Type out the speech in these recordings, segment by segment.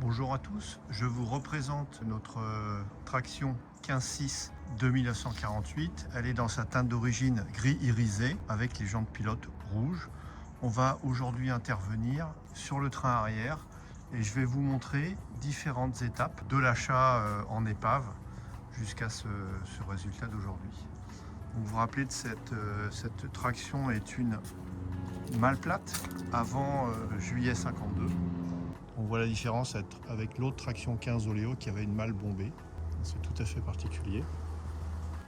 Bonjour à tous, je vous représente notre traction 15.6 de 1948. Elle est dans sa teinte d'origine gris irisé avec les jantes pilotes rouges. On va aujourd'hui intervenir sur le train arrière et je vais vous montrer différentes étapes de l'achat en épave jusqu'à ce résultat d'aujourd'hui. Vous vous rappelez de cette traction est une malle plate avant juillet 52. On voit la différence avec l'autre traction 15 Oléo qui avait une malle bombée. C'est tout à fait particulier.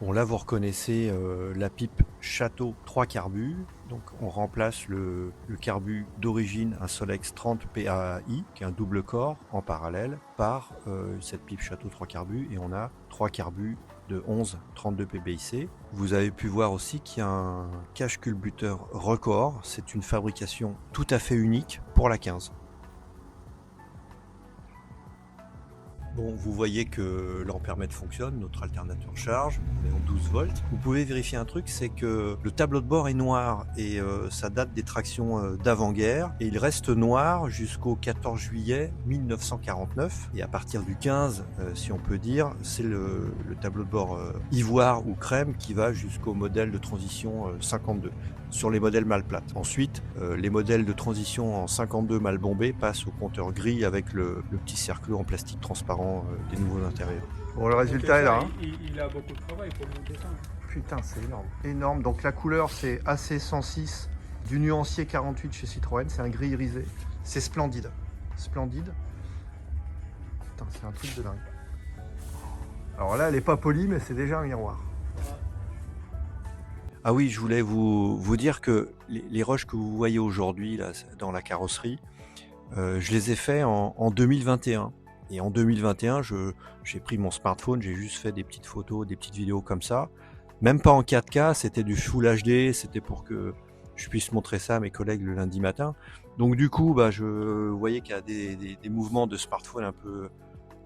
Bon, là, vous reconnaissez la pipe Château 3 carbus. Donc, on remplace le carbu d'origine, un Solex 30 PAI, qui est un double corps en parallèle, par cette pipe Château 3 carbus. Et on a 3 carbus de 11 32 PBIC. Vous avez pu voir aussi qu'il y a un cache-culbuteur record. C'est une fabrication tout à fait unique pour la 15. Bon, vous voyez que l'ampèremètre fonctionne, notre alternateur charge, on est en 12 volts. Vous pouvez vérifier un truc, c'est que le tableau de bord est noir et ça date des tractions d'avant-guerre. Et il reste noir jusqu'au 14 juillet 1949. Et à partir du 15, si on peut dire, c'est le tableau de bord ivoire ou crème qui va jusqu'au modèle de transition 52. Sur les modèles mal plates. Ensuite, les modèles de transition en 52 mal bombés passent au compteur gris avec le petit cercle en plastique transparent des nouveaux intérieurs. Bon, le résultat est là. Il a beaucoup de travail pour monter ça. Putain, c'est énorme. Énorme. Donc la couleur, c'est AC106 du nuancier 48 chez Citroën. C'est un gris irisé. C'est splendide. Splendide. Putain, c'est un truc de dingue. Alors là, elle n'est pas polie, mais c'est déjà un miroir. Ah oui, je voulais vous dire que les rushs que vous voyez aujourd'hui là, dans la carrosserie, je les ai faits en 2021. Et en 2021, j'ai pris mon smartphone, j'ai juste fait des petites photos, des petites vidéos comme ça. Même pas en 4K, c'était du Full HD, c'était pour que je puisse montrer ça à mes collègues le lundi matin. Donc du coup, je voyais qu'il y a des mouvements de smartphone un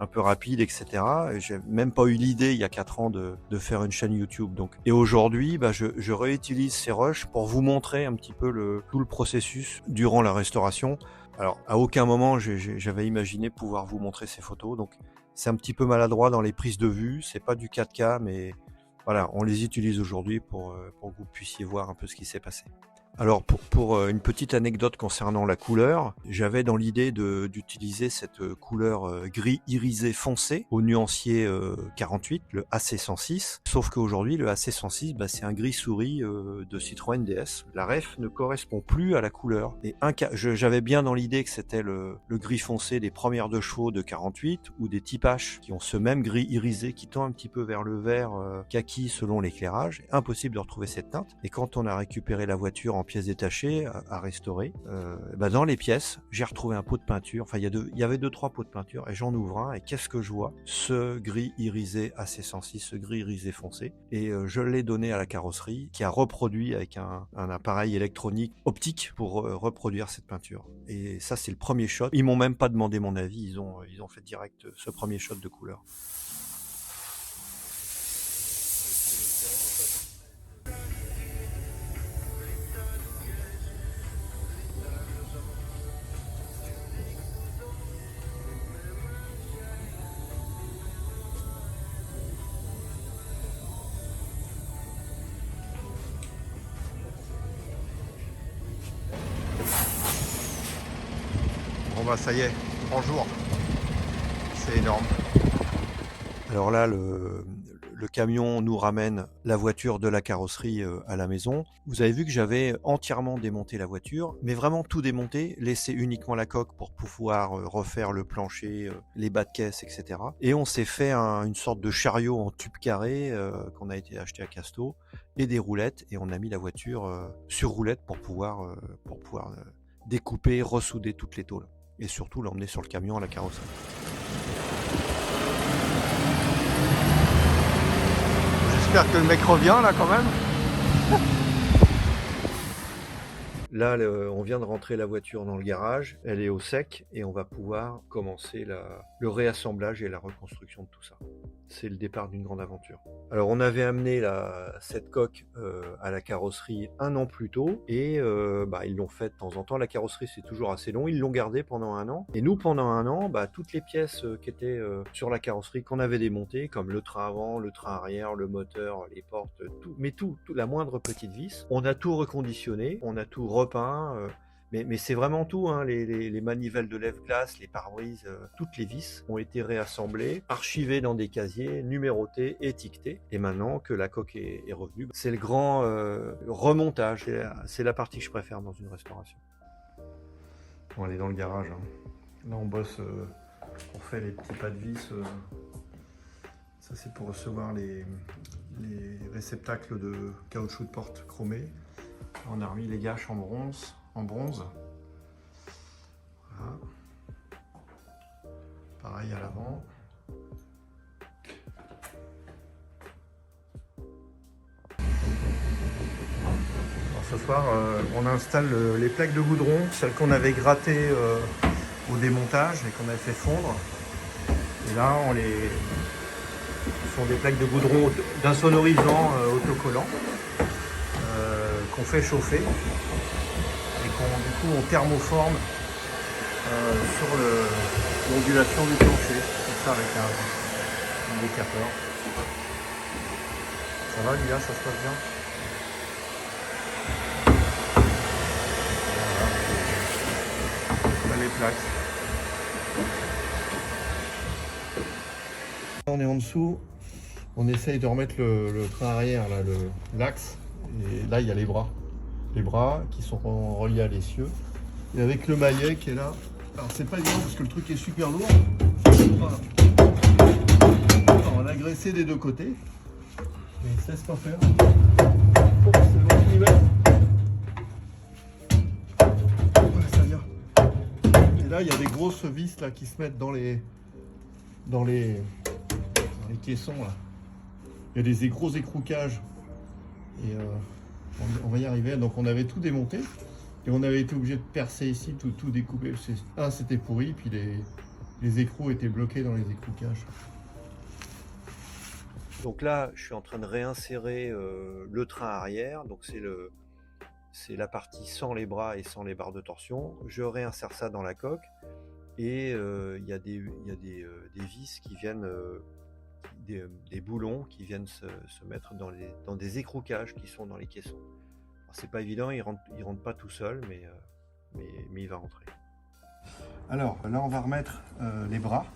peu rapide, etc. J'ai même pas eu l'idée il y a 4 ans de faire une chaîne YouTube. Donc, et aujourd'hui, je réutilise ces rushs pour vous montrer un petit peu tout le processus durant la restauration. Alors, à aucun moment j'avais imaginé pouvoir vous montrer ces photos. Donc, c'est un petit peu maladroit dans les prises de vue. C'est pas du 4K, mais voilà, on les utilise aujourd'hui pour que vous puissiez voir un peu ce qui s'est passé. Alors pour une petite anecdote concernant la couleur, j'avais dans l'idée d'utiliser cette couleur gris irisé foncé au nuancier 48, le AC106, sauf qu'aujourd'hui le AC106 c'est un gris souris de Citroën DS. La ref ne correspond plus à la couleur. Et j'avais bien dans l'idée que c'était le gris foncé des premières 2 chevaux de 48 ou des types H qui ont ce même gris irisé qui tend un petit peu vers le vert kaki selon l'éclairage. Impossible de retrouver cette teinte. Et quand on a récupéré la voiture en pièces détachées à restaurer, dans les pièces, j'ai retrouvé un pot de peinture. Enfin, il y avait 2-3 pots de peinture et j'en ouvre un et qu'est-ce que je vois? Ce gris irisé AC106, ce gris irisé foncé. Et je l'ai donné à la carrosserie qui a reproduit avec un appareil électronique optique pour reproduire cette peinture. Et ça, c'est le premier shot. Ils m'ont même pas demandé mon avis. Ils ont fait direct ce premier shot de couleur. Bon ça y est, grand jour. C'est énorme. Alors là, le camion nous ramène la voiture de la carrosserie à la maison. Vous avez vu que j'avais entièrement démonté la voiture, mais vraiment tout démonté, laissé uniquement la coque pour pouvoir refaire le plancher, les bas de caisse, etc. Et on s'est fait une sorte de chariot en tube carré qu'on a été acheté à Casto et des roulettes, et on a mis la voiture sur roulette pour pouvoir découper, ressouder toutes les tôles et surtout l'emmener sur le camion à la carrosserie. J'espère que le mec revient là quand même. Là, on vient de rentrer la voiture dans le garage, elle est au sec et on va pouvoir commencer le réassemblage et la reconstruction de tout ça. C'est le départ d'une grande aventure. Alors on avait amené cette coque à la carrosserie 1 an plus tôt et ils l'ont fait de temps en temps. La carrosserie c'est toujours assez long, ils l'ont gardée pendant 1 an. Et nous pendant 1 an, toutes les pièces qui étaient sur la carrosserie qu'on avait démontées, comme le train avant, le train arrière, le moteur, les portes, tout, la moindre petite vis, on a tout reconditionné, on a tout repeint. Mais c'est vraiment tout, hein, les manivelles de lève-glace, les pare-brises, toutes les vis ont été réassemblées, archivées dans des casiers, numérotées, étiquetées. Et maintenant que la coque est revenue, c'est le grand remontage. C'est la partie que je préfère dans une restauration. On est dans le garage. Hein. Là, on bosse, on fait les petits pas de vis. Ça, c'est pour recevoir les réceptacles de caoutchouc de porte chromé. On a remis les gâches en bronze. Voilà. Pareil à l'avant. Ce soir, on installe les plaques de goudron, celles qu'on avait grattées au démontage et qu'on avait fait fondre. Et là, ce sont des plaques de goudron d'insonorisant autocollant qu'on fait chauffer. Et du coup on thermoforme sur l'ondulation du plancher, comme ça avec un décapeur. Ça va Lila, ça se passe bien? Voilà. Là, les plaques. On est en dessous, on essaye de remettre le train arrière, l'axe, et là il y a les bras. Les bras qui sont reliés à l'essieu et avec le maillet qui est là. Alors c'est pas évident parce que le truc est super lourd. Voilà. Alors, on a graissé des deux côtés mais il se laisse pas faire. Oh, c'est bon, on y va. Ouais, ça vient. Et là il y a des grosses vis là qui se mettent dans les caissons là. Il y a des gros écrouquages et on va y arriver. Donc on avait tout démonté et on avait été obligé de percer ici, tout découper. C'était pourri, puis les écrous étaient bloqués dans les écrouquages. Donc là, je suis en train de réinsérer le train arrière. Donc c'est la partie sans les bras et sans les barres de torsion. Je réinsère ça dans la coque et il y a des vis qui viennent, des boulons qui viennent se mettre dans des écrouquages qui sont dans les caissons. C'est pas évident, il rentre pas tout seul, mais il va rentrer. Alors là, on va remettre les bras.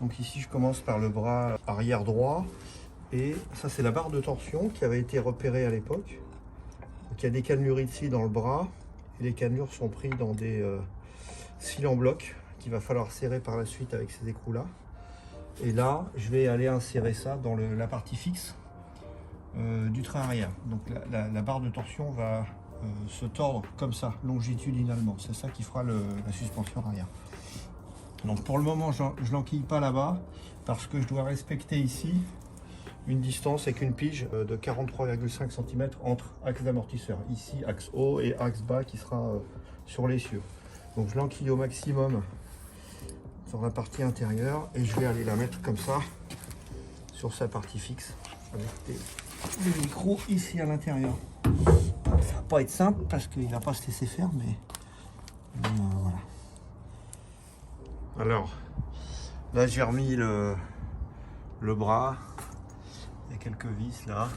Donc ici, je commence par le bras arrière droit. Et ça, c'est la barre de torsion qui avait été repérée à l'époque. Donc il y a des cannelures ici dans le bras. Et les cannelures sont prises dans des cils en bloc qu'il va falloir serrer par la suite avec ces écrous-là. Et là, je vais aller insérer ça dans la partie fixe du train arrière. Donc la barre de torsion va se tordre comme ça, longitudinalement. C'est ça qui fera la suspension arrière. Donc pour le moment, je l'enquille pas là-bas parce que je dois respecter ici une distance avec une pige de 43,5 cm entre axe d'amortisseur. Ici, axe haut et axe bas qui sera sur l'essieu. Donc je l'enquille au maximum sur la partie intérieure et je vais aller la mettre comme ça sur sa partie fixe avec des micros ici à l'intérieur. Ça va pas être simple parce qu'il va pas se laisser faire, mais voilà. Alors là j'ai remis le bras, il y a quelques vis là.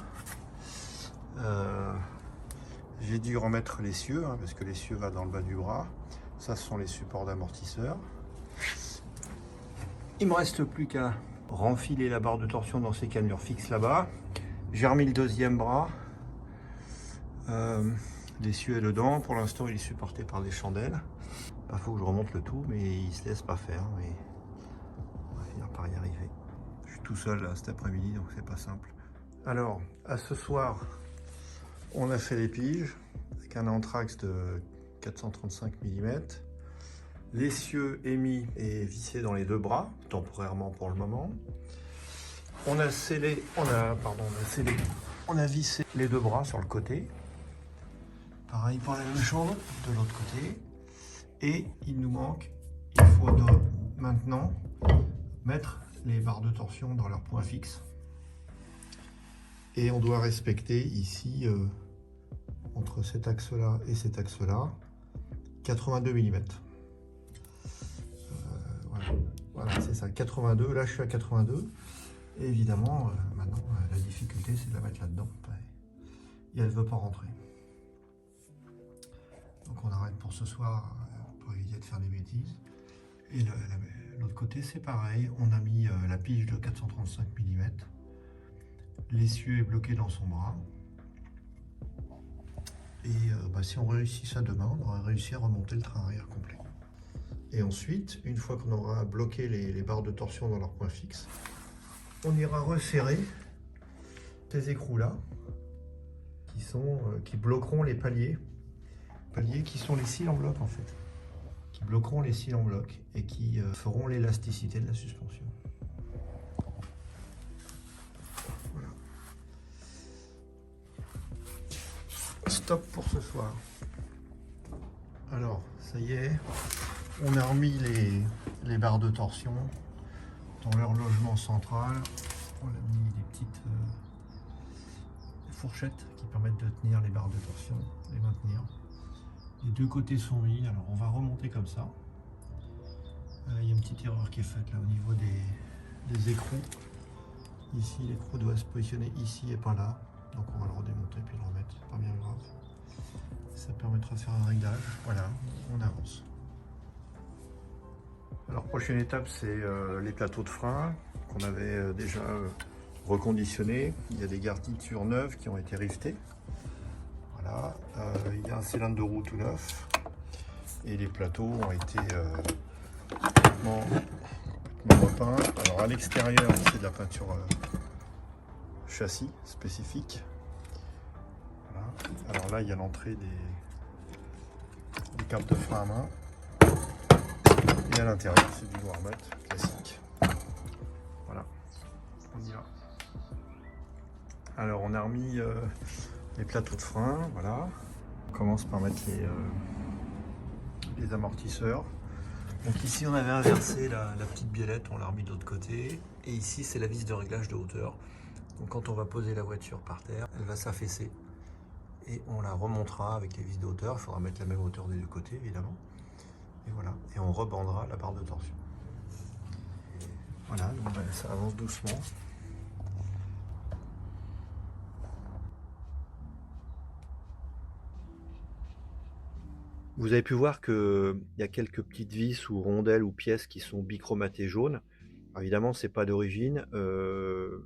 J'ai dû remettre l'essieu parce que l'essieu va dans le bas du bras. Ça, ce sont les supports d'amortisseur. Il me reste plus qu'à renfiler la barre de torsion dans ces cannelures fixes là-bas. J'ai remis le deuxième bras. L'essieu est dedans. Pour l'instant, il est supporté par des chandelles. Il faut que je remonte le tout, mais il se laisse pas faire. Mais on va finir par y arriver. Je suis tout seul là, cet après-midi, donc c'est pas simple. Alors, à ce soir, on a fait les piges avec un anthrax de 435 mm. L'essieu est mis et vissé dans les deux bras, temporairement pour le moment. On a vissé les deux bras sur le côté Pareil pour la même chose de l'autre côté. Et il nous manque, il faut maintenant mettre les barres de torsion dans leur point fixe. Et on doit respecter ici, entre cet axe-là et cet axe-là, 82 mm. Voilà, c'est ça, 82. Là, je suis à 82. Et évidemment, maintenant, la difficulté, c'est de la mettre là-dedans. Et elle ne veut pas rentrer. Donc on arrête pour ce soir, pour éviter de faire des bêtises. Et l'autre côté, c'est pareil. On a mis la pige de 435 mm. L'essieu est bloqué dans son bras. Et si on réussit ça demain, on aura réussi à remonter le train arrière complet. Et ensuite, une fois qu'on aura bloqué les barres de torsion dans leur point fixe, on ira resserrer ces écrous-là qui bloqueront les paliers. Paliers qui sont les cils en bloc en fait. Qui bloqueront les cils en bloc et qui feront l'élasticité de la suspension. Voilà. Stop pour ce soir. Alors, ça y est, on a remis les barres de torsion dans leur logement central. On a mis des petites fourchettes qui permettent de tenir les barres de torsion, les maintenir. Les deux côtés sont mis, alors on va remonter comme ça. Il y a une petite erreur qui est faite là au niveau des écrous. Ici, l'écrou doit se positionner ici et pas là. Donc on va le redémonter puis le remettre, c'est pas bien grave. Ça permettra de faire un réglage. Voilà, on avance. Alors prochaine étape, c'est les plateaux de frein qu'on avait déjà reconditionnés. Il y a des garnitures neuves qui ont été rivetées. Voilà, il y a un cylindre de roue tout neuf et les plateaux ont été complètement repeints. Alors à l'extérieur, c'est de la peinture châssis spécifique. Voilà. Alors là, il y a l'entrée des câbles de frein à main. Et à l'intérieur, c'est du noir mat classique. Voilà, on y va. Alors on a remis les plateaux de frein, voilà. On commence par mettre les amortisseurs. Donc ici on avait inversé la petite biellette, on l'a remis de l'autre côté. Et ici c'est la vis de réglage de hauteur. Donc quand on va poser la voiture par terre, elle va s'affaisser. Et on la remontera avec les vis de hauteur. Il faudra mettre la même hauteur des deux côtés évidemment. Et voilà, et on rebandera la barre de torsion. Voilà, donc ça avance doucement. Vous avez pu voir qu'il y a quelques petites vis ou rondelles ou pièces qui sont bichromatées jaunes. Alors évidemment, c'est pas d'origine,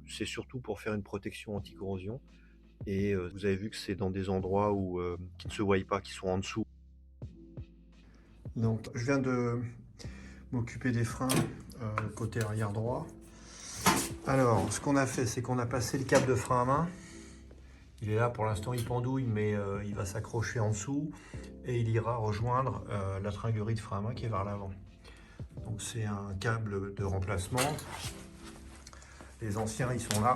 c'est surtout pour faire une protection anti-corrosion. Et vous avez vu que c'est dans des endroits qui ne se voient pas, qui sont en dessous. Donc je viens de m'occuper des freins côté arrière droit. Alors ce qu'on a fait, c'est qu'on a passé le câble de frein à main. Il est là pour l'instant, il pendouille, mais il va s'accrocher en dessous et il ira rejoindre la tringuerie de frein à main qui est vers l'avant. Donc c'est un câble de remplacement. Les anciens, ils sont là.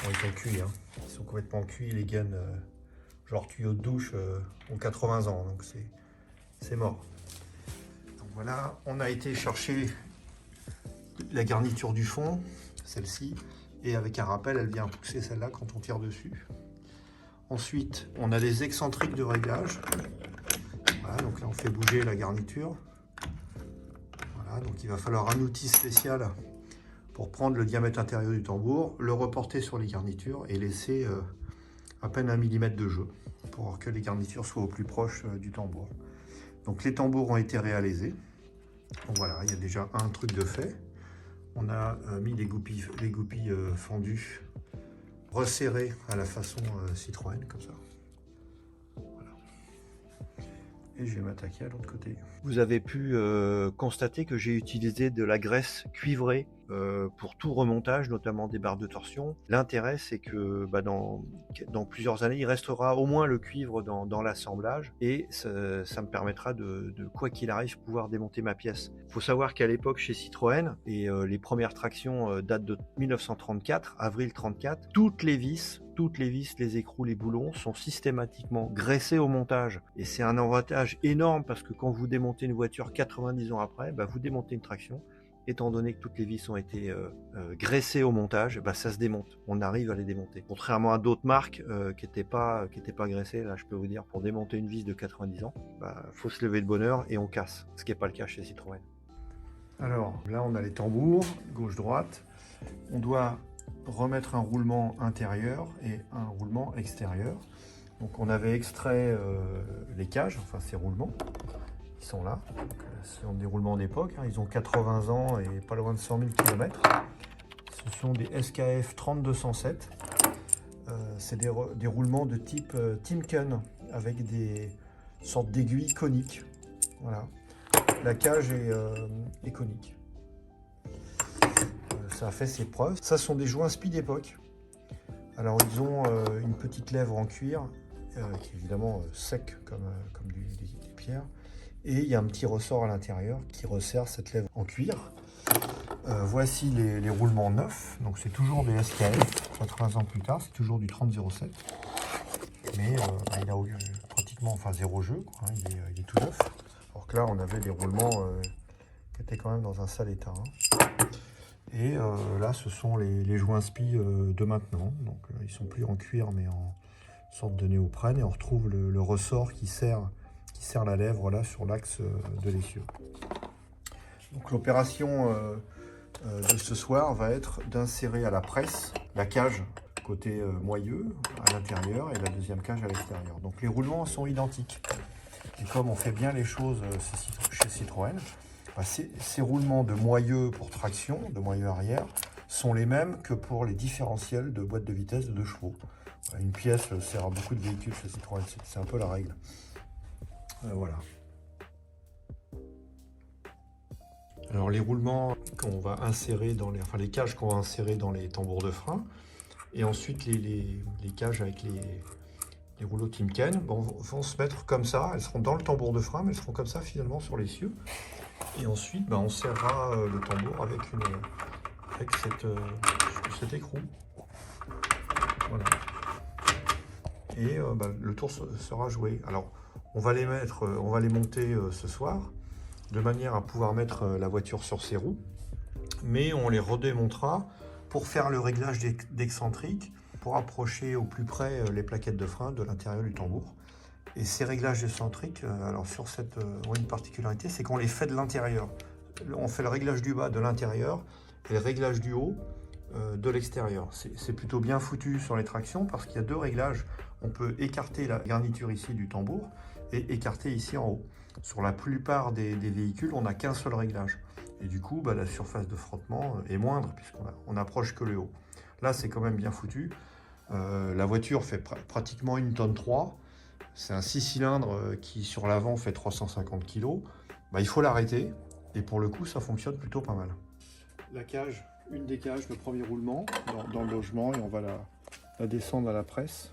Bon, ils sont cuits, hein. Ils sont complètement cuits. Les gaines, genre tuyaux de douche, ont 80 ans, donc c'est mort. Donc voilà, on a été chercher la garniture du fond, celle-ci, et avec un rappel, elle vient pousser celle-là quand on tire dessus. Ensuite, on a des excentriques de réglage. Voilà, donc là, on fait bouger la garniture. Voilà, donc il va falloir un outil spécial pour prendre le diamètre intérieur du tambour, le reporter sur les garnitures et laisser à peine 1 mm de jeu pour que les garnitures soient au plus proche du tambour. Donc les tambours ont été réalisés. Donc voilà, il y a déjà un truc de fait. On a mis les goupilles fendues, resserrées à la façon Citroën, comme ça. Voilà. Et je vais m'attaquer à l'autre côté. Vous avez pu constater que j'ai utilisé de la graisse cuivrée pour tout remontage, notamment des barres de torsion. L'intérêt, c'est que dans plusieurs années, il restera au moins le cuivre dans l'assemblage et ça me permettra de quoi qu'il arrive, pouvoir démonter ma pièce. Il faut savoir qu'à l'époque, chez Citroën, et les premières tractions datent de 1934, avril 34, toutes les vis, les écrous, les boulons sont systématiquement graissés au montage. Et c'est un avantage énorme parce que quand vous démontez une voiture 90 ans après, vous démontez une traction. Étant donné que toutes les vis ont été graissées au montage, ça se démonte. On arrive à les démonter. Contrairement à d'autres marques qui n'étaient pas graissées, là je peux vous dire, pour démonter une vis de 90 ans, faut se lever de bonne heure et on casse. Ce qui n'est pas le cas chez Citroën. Alors là on a les tambours, gauche-droite. On doit remettre un roulement intérieur et un roulement extérieur. Donc on avait extrait les cages, enfin ces roulements. Ils sont là, ce sont des roulements d'époque, ils ont 80 ans et pas loin de 100 000 km. Ce sont des SKF 3207, c'est des roulements de type Timken avec des sortes d'aiguilles coniques. Voilà. La cage est conique. Ça a fait ses preuves. Ça sont des joints spi d'époque. Alors ils ont une petite lèvre en cuir, qui est évidemment sec comme des pierres. Et il y a un petit ressort à l'intérieur qui resserre cette lèvre en cuir. Voici les roulements neufs. Donc c'est toujours des SKF, 80 ans plus tard, c'est toujours du 3007. Mais il a pratiquement zéro jeu, quoi, hein, il est tout neuf. Alors que là on avait des roulements qui étaient quand même dans un sale état. Hein. Et là ce sont les joints spi de maintenant. Donc ils sont plus en cuir mais en sorte de néoprène. Et on retrouve le ressort qui serre la lèvre là sur l'axe de l'essieu. Donc l'opération de ce soir va être d'insérer à la presse la cage côté moyeu à l'intérieur et la deuxième cage à l'extérieur. Donc les roulements sont identiques. Et comme on fait bien les choses chez Citroën, ces roulements de moyeu pour traction, de moyeu arrière, sont les mêmes que pour les différentiels de boîte de vitesse de 2 chevaux. Une pièce sert à beaucoup de véhicules chez Citroën, c'est un peu la règle. Voilà. Alors les roulements qu'on va insérer les cages qu'on va insérer dans les tambours de frein, et ensuite les cages avec les rouleaux Timken vont se mettre comme ça. Elles seront dans le tambour de frein, mais elles seront comme ça finalement sur l'essieu. Et ensuite, on serrera le tambour avec cet écrou. Voilà. Et le tour sera joué. Alors, on va les monter ce soir, de manière à pouvoir mettre la voiture sur ses roues, mais on les redémontera pour faire le réglage d'excentrique, pour approcher au plus près les plaquettes de frein de l'intérieur du tambour. Et ces réglages excentriques, alors sur cette une particularité, c'est qu'on les fait de l'intérieur. On fait le réglage du bas de l'intérieur et le réglage du haut de l'extérieur. C'est plutôt bien foutu sur les tractions parce qu'il y a 2 réglages. On peut écarter la garniture ici du tambour et écarter ici en haut. Sur la plupart des véhicules, on n'a qu'un seul réglage. Et du coup, la surface de frottement est moindre puisqu'on n'approche que le haut. Là, c'est quand même bien foutu. La voiture fait pratiquement 1,3 tonne. C'est un 6 cylindres qui, sur l'avant, fait 350 kg. Il faut l'arrêter. Et pour le coup, ça fonctionne plutôt pas mal. La cage, une des cages, le premier roulement dans le logement, et on va la descendre à la presse.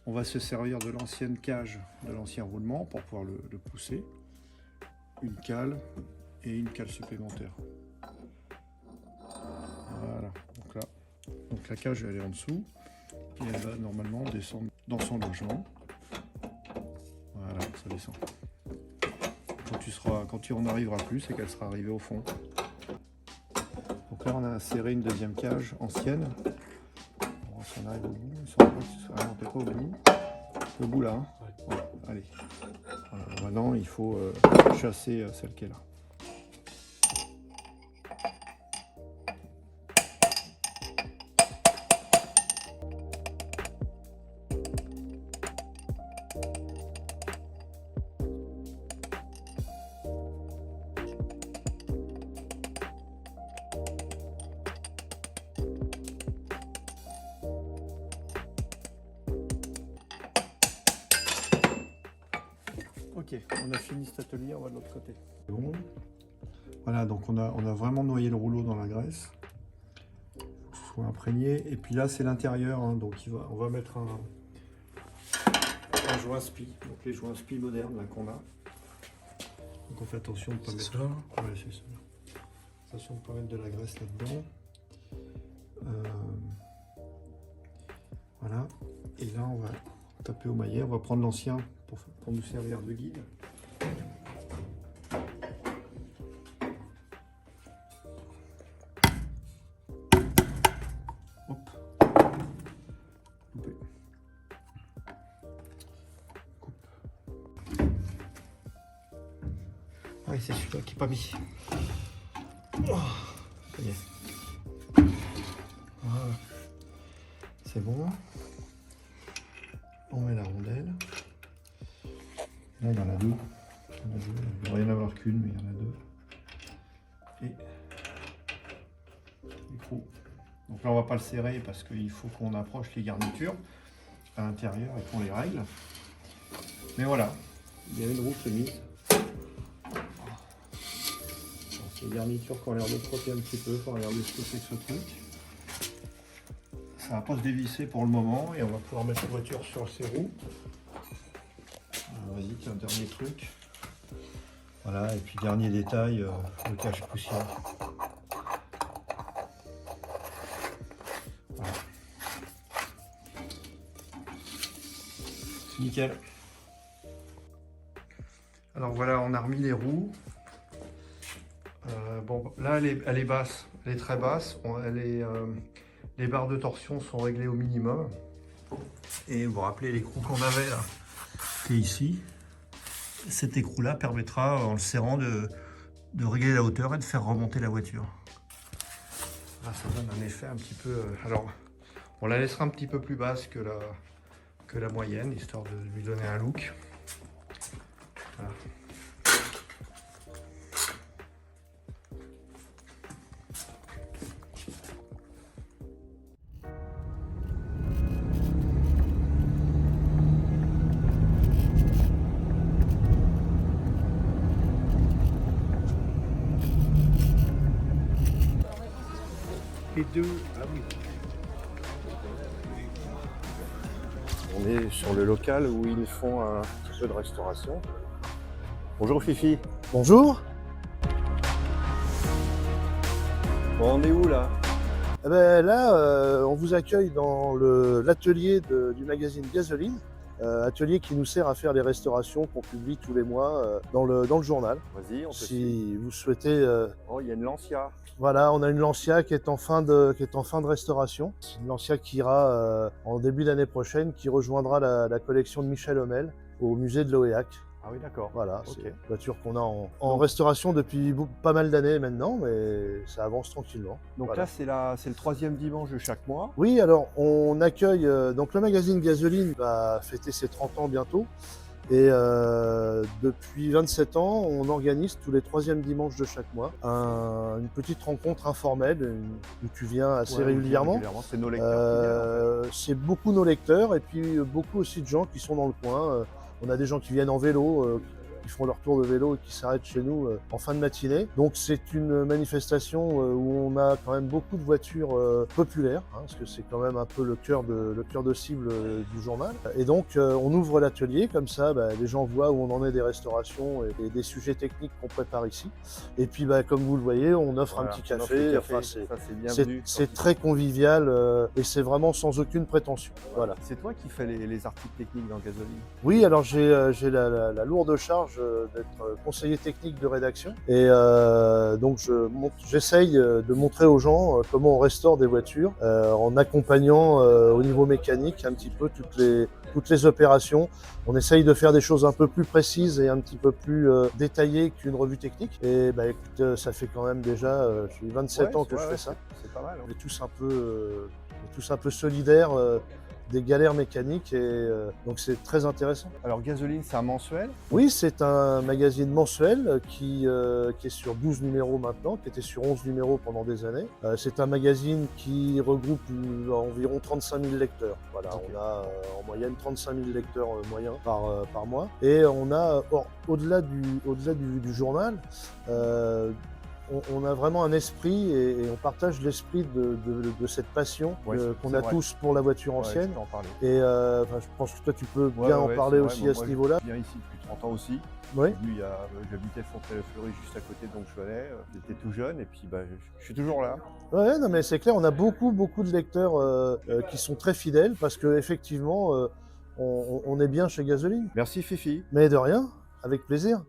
On va se servir de l'ancienne cage, de l'ancien roulement pour pouvoir le pousser. Une cale et une cale supplémentaire. Voilà. Donc la cage, elle est en dessous. Et elle va normalement descendre dans son logement. Voilà, ça descend. Quand on n'arrivera plus, c'est qu'elle sera arrivée au fond. Donc là, on a inséré une deuxième cage ancienne. On va voir si on arrive au bout. On n'est pas au bout. Le bout là. Hein. Ouais, allez. Voilà, maintenant, il faut chasser celle qui est là. Ok, on a fini cet atelier, on va de l'autre côté. Bon. Voilà, donc on a vraiment noyé le rouleau dans la graisse. soit imprégné. Et puis là, c'est l'intérieur, hein, donc on va mettre un joint spi, donc les joints spi modernes là qu'on a. Donc on fait attention de ne pas mettre. Ça. Ouais, c'est ça. Attention de ne pas mettre de la graisse là-dedans. Voilà. Et là, on va taper au maillet. On va prendre l'ancien pour nous servir de guide. Hop. Coupé. Coupe. Ah oui, c'est celui-là qui n'est pas mis. Oh, ça y est. Voilà. C'est bon. On met la rondelle. Là, il y en a deux. Il devrait y en avoir qu'une, mais il y en a deux. Et l'écrou. Donc là, on va pas le serrer parce qu'il faut qu'on approche les garnitures à l'intérieur et qu'on les règle. Mais voilà, il y a une roue mise. Les garnitures qui ont l'air de frotter un petit peu, il faut regarder ce que c'est que ce truc. Ça va pas se dévisser pour le moment et on va pouvoir mettre la voiture sur ses roues. Vas-y, tiens, dernier truc. Voilà, et puis dernier détail, le cache-poussière. Voilà. C'est nickel. Alors voilà, on a remis les roues. Bon, là, elle est basse, elle est très basse. Les barres de torsion sont réglées au minimum. Et vous vous rappelez l'écrou qu'on avait là, qui est ici. Cet écrou-là permettra, en le serrant, de régler la hauteur et de faire remonter la voiture. Là, ça donne un effet un petit peu... alors, on la laissera un petit peu plus basse que la moyenne, histoire de lui donner un look. Voilà. Les deux, ah oui. On est sur le local où ils font un petit peu de restauration. Bonjour Fifi. Bonjour. Bon, on est où là? Eh ben là, on vous accueille dans l'atelier du magazine Gasoline, atelier qui nous sert à faire les restaurations qu'on publie tous les mois dans le journal. Vas-y, on te suit. Si vous souhaitez, Oh, il y a une Lancia. voilà, on a une Lancia qui est en fin de restauration. C'est une Lancia qui ira en début d'année prochaine, qui rejoindra la collection de Michel Hommel au musée de l'Oéac. Ah oui, d'accord. Voilà, Ok. c'est une voiture qu'on a en restauration depuis pas mal d'années maintenant, mais ça avance tranquillement. Donc Voilà. là, c'est le 3e dimanche de chaque mois. Oui, alors on accueille, donc le magazine Gasoline va fêter ses 30 ans bientôt. Et depuis 27 ans, on organise tous les 3e dimanches de chaque mois une petite rencontre informelle où tu viens assez régulièrement. C'est nos lecteurs. C'est beaucoup nos lecteurs et puis beaucoup aussi de gens qui sont dans le coin. On a des gens qui viennent en vélo, qui font leur tour de vélo et qui s'arrêtent chez nous en fin de matinée. Donc c'est une manifestation où on a quand même beaucoup de voitures populaires, hein, parce que c'est quand même un peu le cœur de cible du journal. Et donc on ouvre l'atelier, comme ça les gens voient où on en est des restaurations et des sujets techniques qu'on prépare ici. Et puis comme vous le voyez, on offre un petit café. Enfin, c'est très convivial et c'est vraiment sans aucune prétention. Voilà. C'est toi qui fais les articles techniques dans Gasoline? Oui, alors j'ai la lourde charge d'être conseiller technique de rédaction et donc j'essaye de montrer aux gens comment on restaure des voitures en accompagnant au niveau mécanique un petit peu toutes les opérations. On essaye de faire des choses un peu plus précises et un petit peu plus détaillées qu'une revue technique. Et écoute, ça fait quand même déjà 27 ans que je fais ça. C'est pas mal. Hein. On est tous un peu solidaires des galères mécaniques et donc c'est très intéressant. Alors Gasoline, c'est un mensuel? Oui, c'est un magazine mensuel qui est sur 12 numéros maintenant, qui était sur 11 numéros pendant des années. C'est un magazine qui regroupe environ 35 000 lecteurs. Voilà, okay. On a en moyenne 35 000 lecteurs moyens par mois. Et on a, au-delà du journal, on a vraiment un esprit et on partage l'esprit de cette passion Ouais, qu'on c'est a vrai. tous pour la voiture Ouais, ancienne. je peux en parler. Et enfin, je pense que toi, tu peux Ouais, bien ouais, en ouais, parler c'est vrai. aussi Bon, à ce moi, niveau-là. Je viens ici depuis 30 ans aussi. Oui. J'habitais Fontenay-le-Fleury juste à côté, donc je venais. J'étais tout jeune et puis je suis toujours là. Ouais, non, mais c'est clair, on a beaucoup de lecteurs qui sont très fidèles parce que effectivement, on est bien chez Gasoline. Merci Fifi. Mais de rien, avec plaisir.